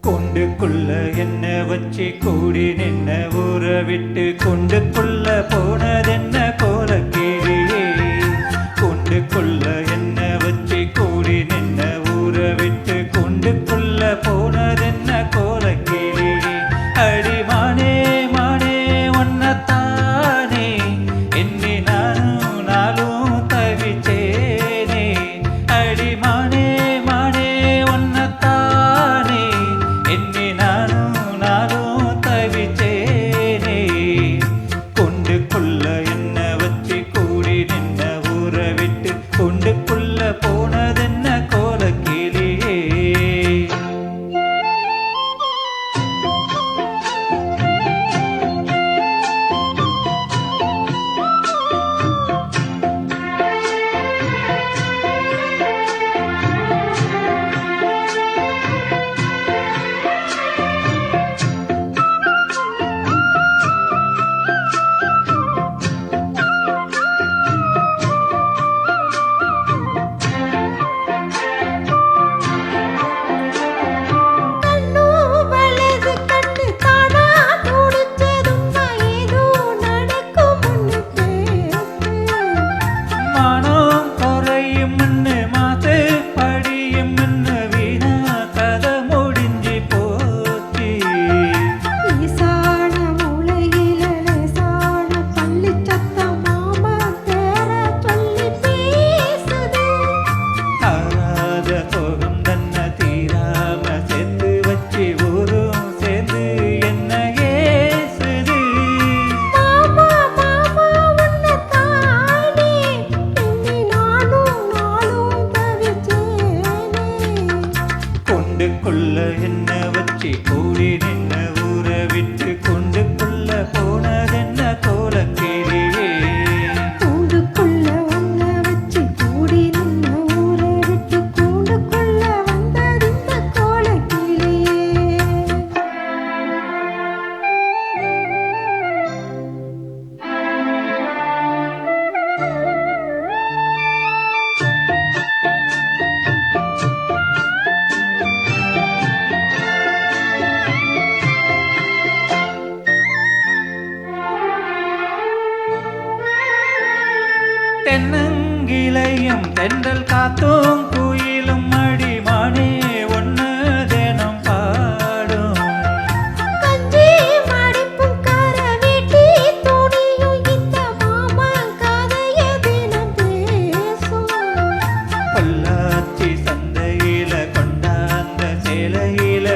கொண்டுக்குள்ள என்ன வச்சு கூடி நின்ன ஊற விட்டு கொண்டுக்குள்ள போனதென்ன கோலக்கிளியே. கொண்டுக்குள்ள என்ன வச்சு கூடி நின்ன ஊற விட்டு கொண்டுக்குள்ள போனதென்ன கோலக்கிளியே. அடி மானே மானே ஒன்னத்தானே என்னை நானும் நாளும் தவிச்சேனே. அடி மானே மானே ஒன்னத்தானே என்னை நானும் நாளும் தவிச்சேனே. கொண்டுக்குள்ள என்ன வச்சு கூடி நின்ன ஊற விட்டு கொண்டுக்குள்ள போனதென்ன கோலக்கிளியே. கொண்டுக்குள்ள என்ன வச்சு கூடி நின்ன ஊற விட்டு கொண்டுக்குள்ள போனதென்ன கோலக்கிளியே. கூண்டுக்குள்ள உன்ன வச்சு கூடி நின்ன ஊற விட்டு கூண்டுக்குள்ள வந்ததிந்த கோலக்கிளியே. தென்னங்கிளையும் தென்றல் காத்தும் குயிலும் அடிமானே ஒன்னு தினம் பாடும். கஞ்சி மடிப்பும் கர வீட்டி துணியும் இந்த மாமன் கதைய தினம் பேசும். பொள்ளாச்சி சந்தையில கொண்டாந்த சேலையில